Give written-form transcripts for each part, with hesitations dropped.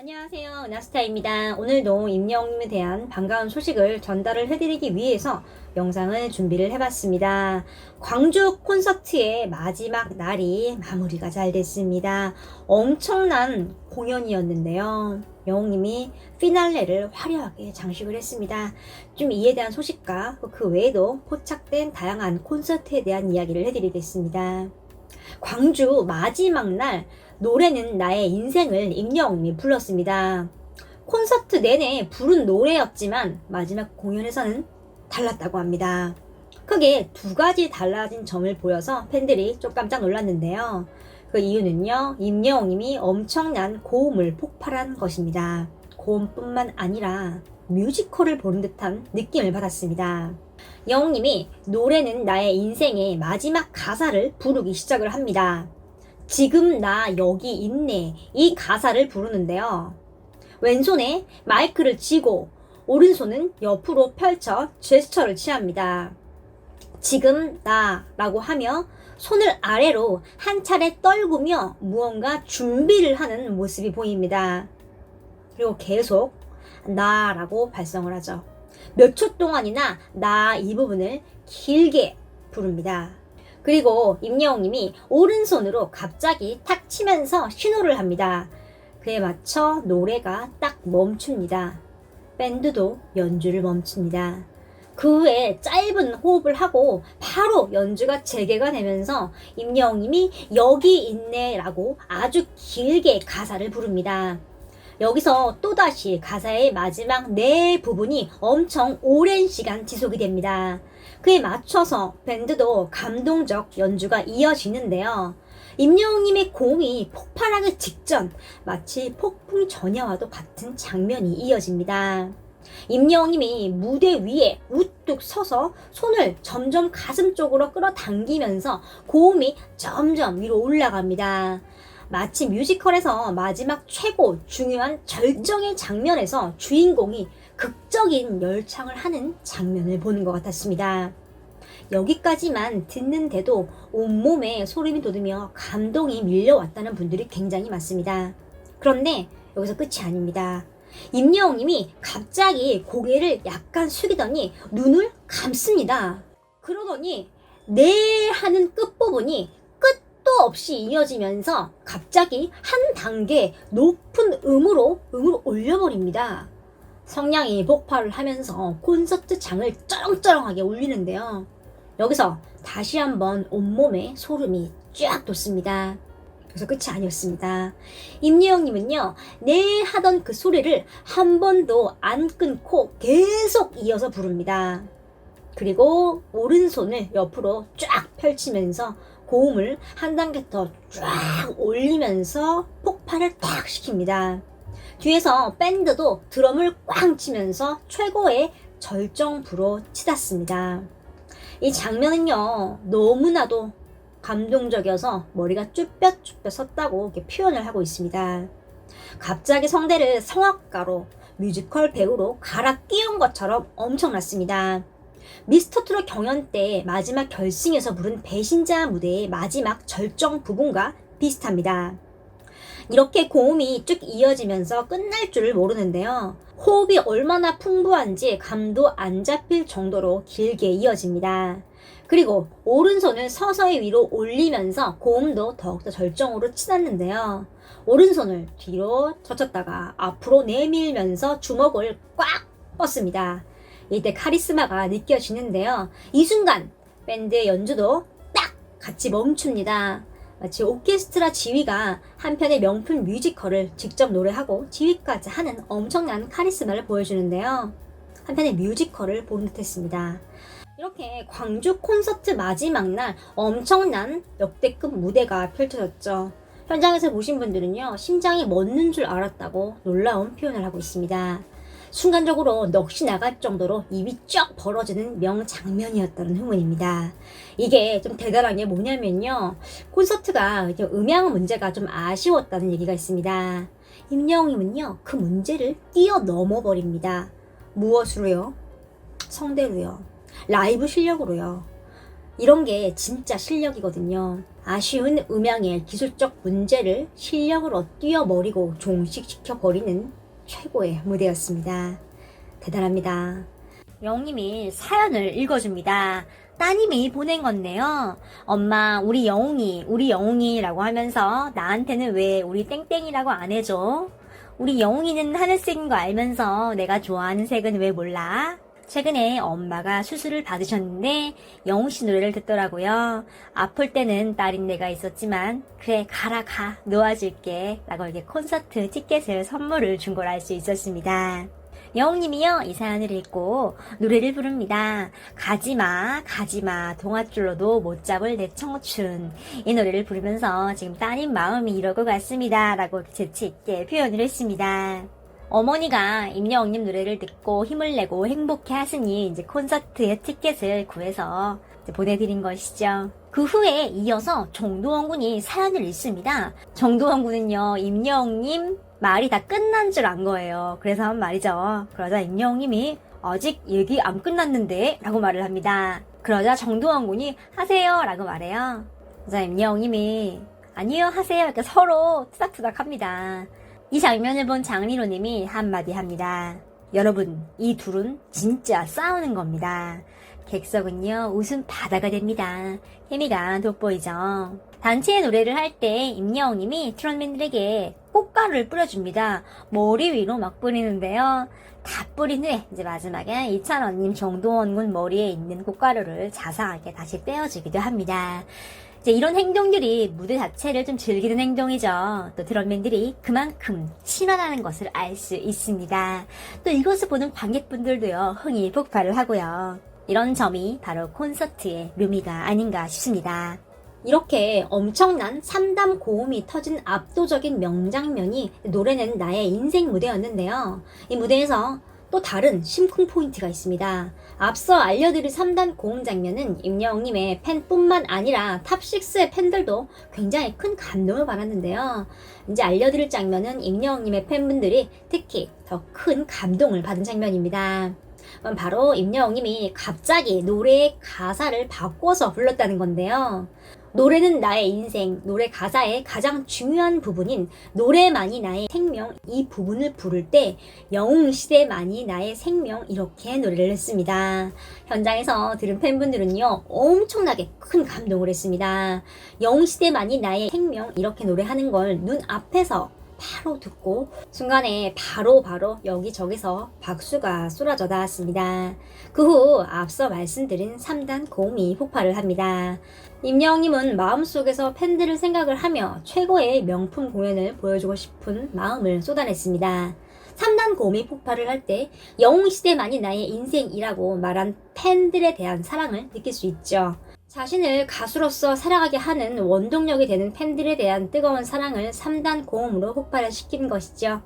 안녕하세요, 은하스타입니다. 오늘도 임영웅님에 대한 반가운 소식을 전달을 해드리기 위해서 영상을 준비를 해봤습니다. 광주 콘서트의 마지막 날이 마무리가 잘 됐습니다. 엄청난 공연이었는데요. 영웅님이 피날레를 화려하게 장식을 했습니다. 좀 이에 대한 소식과 그 외에도 포착된 다양한 콘서트에 대한 이야기를 해드리겠습니다. 광주 마지막 날 노래는 나의 인생을 임영웅님이 불렀습니다. 콘서트 내내 부른 노래였지만 마지막 공연에서는 달랐다고 합니다. 크게 두 가지 달라진 점을 보여서 팬들이 좀 깜짝 놀랐는데요. 그 이유는요, 임영웅님이 엄청난 고음을 폭발한 것입니다. 고음뿐만 아니라 뮤지컬을 보는 듯한 느낌을 받았습니다. 영웅님이 노래는 나의 인생의 마지막 가사를 부르기 시작을 합니다. 지금 나 여기 있네, 이 가사를 부르는데요. 왼손에 마이크를 쥐고 오른손은 옆으로 펼쳐 제스처를 취합니다. 지금 나 라고 하며 손을 아래로 한 차례 떨구며 무언가 준비를 하는 모습이 보입니다. 그리고 계속 나 라고 발성을 하죠. 몇 초 동안이나 나 이 부분을 길게 부릅니다. 그리고 임영웅님이 오른손으로 갑자기 탁 치면서 신호를 합니다. 그에 맞춰 노래가 딱 멈춥니다. 밴드도 연주를 멈춥니다. 그 후에 짧은 호흡을 하고 바로 연주가 재개가 되면서 임영웅님이 여기 있네 라고 아주 길게 가사를 부릅니다. 여기서 또다시 가사의 마지막 네 부분이 엄청 오랜 시간 지속이 됩니다. 그에 맞춰서 밴드도 감동적 연주가 이어지는데요. 임영웅님의 고음이 폭발하기 직전 마치 폭풍 전야와도 같은 장면이 이어집니다. 임영웅님이 무대 위에 우뚝 서서 손을 점점 가슴 쪽으로 끌어당기면서 고음이 점점 위로 올라갑니다. 마치 뮤지컬에서 마지막 최고 중요한 절정의 장면에서 주인공이 극적인 열창을 하는 장면을 보는 것 같았습니다. 여기까지만 듣는데도 온몸에 소름이 돋으며 감동이 밀려왔다는 분들이 굉장히 많습니다. 그런데 여기서 끝이 아닙니다. 임영웅님이 갑자기 고개를 약간 숙이더니 눈을 감습니다. 그러더니 네 하는 끝부분이 끝도 없이 이어지면서 갑자기 한 단계 높은 음으로 올려버립니다. 성량이 폭발을 하면서 콘서트장을 쩌렁쩌렁하게 울리는데요. 여기서 다시 한번 온몸에 소름이 쫙 돋습니다. 그래서 끝이 아니었습니다. 임영웅님은요, 네 하던 그 소리를 한 번도 안 끊고 계속 이어서 부릅니다. 그리고 오른손을 옆으로 쫙 펼치면서 고음을 한 단계 더 쫙 올리면서 폭발을 탁 시킵니다. 뒤에서 밴드도 드럼을 꽝 치면서 최고의 절정부로 치닫습니다. 이 장면은요, 너무나도 감동적이어서 머리가 쭈뼛쭈뼛 섰다고 이렇게 표현을 하고 있습니다. 갑자기 성대를 성악가로 뮤지컬 배우로 갈아 끼운 것처럼 엄청났습니다. 미스터트롯 경연 때 마지막 결승에서 부른 배신자 무대의 마지막 절정 부분과 비슷합니다. 이렇게 고음이 쭉 이어지면서 끝날 줄을 모르는데요. 호흡이 얼마나 풍부한지 감도 안 잡힐 정도로 길게 이어집니다. 그리고 오른손을 서서히 위로 올리면서 고음도 더욱더 절정으로 치닫는데요. 오른손을 뒤로 젖혔다가 앞으로 내밀면서 주먹을 꽉 뻗습니다. 이때 카리스마가 느껴지는데요. 이 순간 밴드의 연주도 딱 같이 멈춥니다. 마치 오케스트라 지휘가 한편의 명품 뮤지컬을 직접 노래하고 지휘까지 하는 엄청난 카리스마를 보여주는데요. 한편의 뮤지컬을 보는 듯 했습니다. 이렇게 광주 콘서트 마지막 날 엄청난 역대급 무대가 펼쳐졌죠. 현장에서 보신 분들은요, 심장이 멎는 줄 알았다고 놀라운 표현을 하고 있습니다. 순간적으로 넋이 나갈 정도로 입이 쫙 벌어지는 명장면이었다는 후문입니다. 이게 좀 대단한 게 뭐냐면요, 콘서트가 이제 음향 문제가 좀 아쉬웠다는 얘기가 있습니다. 임영웅님은요, 그 문제를 뛰어넘어 버립니다. 무엇으로요? 성대로요. 라이브 실력으로요. 이런 게 진짜 실력이거든요. 아쉬운 음향의 기술적 문제를 실력으로 뛰어버리고 종식시켜버리는 최고의 무대였습니다. 대단합니다. 영웅님이 사연을 읽어줍니다. 따님이 보낸 건데요. 엄마, 우리 영웅이라고 하면서 나한테는 왜 우리 땡땡이라고 안 해줘? 우리 영웅이는 하늘색인 거 알면서 내가 좋아하는 색은 왜 몰라? 최근에 엄마가 수술을 받으셨는데 영웅씨 노래를 듣더라고요. 아플 때는 딸인 내가 있었지만 그래 가라 가 놓아줄게 라고 이렇게 콘서트 티켓을 선물을 준 걸 알 수 있었습니다. 영웅님이요 이 사연을 읽고 노래를 부릅니다. 가지마 동아줄로도 못 잡을 내 청춘. 이 노래를 부르면서 지금 따님 마음이 이러고 갔습니다 라고 재치있게 표현을 했습니다. 어머니가 임영웅님 노래를 듣고 힘을 내고 행복해 하시니 이제 콘서트의 티켓을 구해서 이제 보내드린 것이죠. 그 후에 이어서 정도원 군이 사연을 읽습니다. 정도원 군은요 임영웅님 말이 다 끝난 줄 안 거예요. 그래서 한 말이죠. 그러자 임영웅님이 아직 얘기 안 끝났는데 라고 말을 합니다. 그러자 정도원 군이 하세요 라고 말해요. 그러자 임영웅님이 아니요 하세요 이렇게 서로 투닥투닥 합니다. 이 장면을 본 장리로님이 한마디 합니다. 여러분, 이 둘은 진짜 싸우는 겁니다. 객석은요, 웃음 바다가 됩니다. 케미가 돋보이죠. 단체의 노래를 할 때 임영웅님이 트롯맨들에게 꽃가루를 뿌려줍니다. 머리 위로 막 뿌리는데요. 다 뿌린 후에 이제 마지막에 이찬원님 정도원 군 머리에 있는 꽃가루를 자상하게 다시 떼어주기도 합니다. 이제 이런 행동들이 무대 자체를 좀 즐기는 행동이죠. 또 트롯맨들이 그만큼 친하다는 것을 알 수 있습니다. 또 이것을 보는 관객분들도요, 흥이 폭발을 하고요. 이런 점이 바로 콘서트의 묘미가 아닌가 싶습니다. 이렇게 엄청난 3담 고음이 터진 압도적인 명장면이 노래는 나의 인생 무대였는데요. 이 무대에서 또 다른 심쿵 포인트가 있습니다. 앞서 알려드릴 3단 고음 장면은 임영웅님의 팬뿐만 아니라 탑6의 팬들도 굉장히 큰 감동을 받았는데요. 이제 알려드릴 장면은 임영웅님의 팬분들이 특히 더 큰 감동을 받은 장면입니다. 바로 임영웅님이 갑자기 노래의 가사를 바꿔서 불렀다는 건데요. 노래는 나의 인생, 노래 가사의 가장 중요한 부분인 노래만이 나의 생명, 이 부분을 부를 때 영웅시대만이 나의 생명, 이렇게 노래를 했습니다. 현장에서 들은 팬분들은요 엄청나게 큰 감동을 했습니다. 영웅시대만이 나의 생명, 이렇게 노래하는 걸 눈앞에서 바로 듣고 순간에 바로 여기저기서 박수가 쏟아져 나왔습니다. 그 후 앞서 말씀드린 3단 고음이 폭발을 합니다. 임영웅님은 마음속에서 팬들을 생각을 하며 최고의 명품 공연을 보여주고 싶은 마음을 쏟아냈습니다. 3단 고음이 폭발을 할 때 영웅시대만이 나의 인생이라고 말한 팬들에 대한 사랑을 느낄 수 있죠. 자신을 가수로서 살아가게 하는 원동력이 되는 팬들에 대한 뜨거운 사랑을 3단 고음으로 폭발을 시킨 것이죠.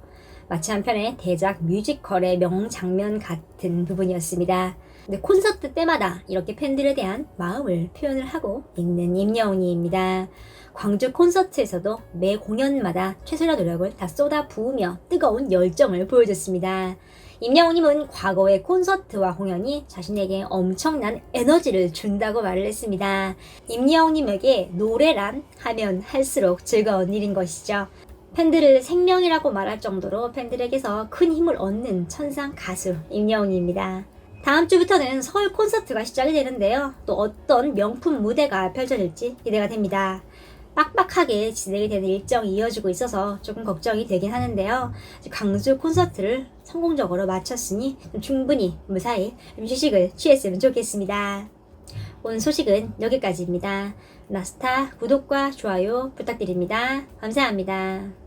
마치 한편의 대작 뮤지컬의 명장면 같은 부분이었습니다. 근데 콘서트 때마다 이렇게 팬들에 대한 마음을 표현을 하고 있는 임영웅입니다. 광주 콘서트에서도 매 공연마다 최선의 노력을 다 쏟아 부으며 뜨거운 열정을 보여줬습니다. 임영웅님은 과거의 콘서트와 공연이 자신에게 엄청난 에너지를 준다고 말을 했습니다. 임영웅님에게 노래란 하면 할수록 즐거운 일인 것이죠. 팬들을 생명이라고 말할 정도로 팬들에게서 큰 힘을 얻는 천상 가수 임영웅입니다. 다음 주부터는 서울 콘서트가 시작이 되는데요. 또 어떤 명품 무대가 펼쳐질지 기대가 됩니다. 빡빡하게 진행이 되는 일정이 이어지고 있어서 조금 걱정이 되긴 하는데요. 광주 콘서트를 성공적으로 마쳤으니 충분히 무사히 휴식을 취했으면 좋겠습니다. 오늘 소식은 여기까지입니다. 나스타 구독과 좋아요 부탁드립니다. 감사합니다.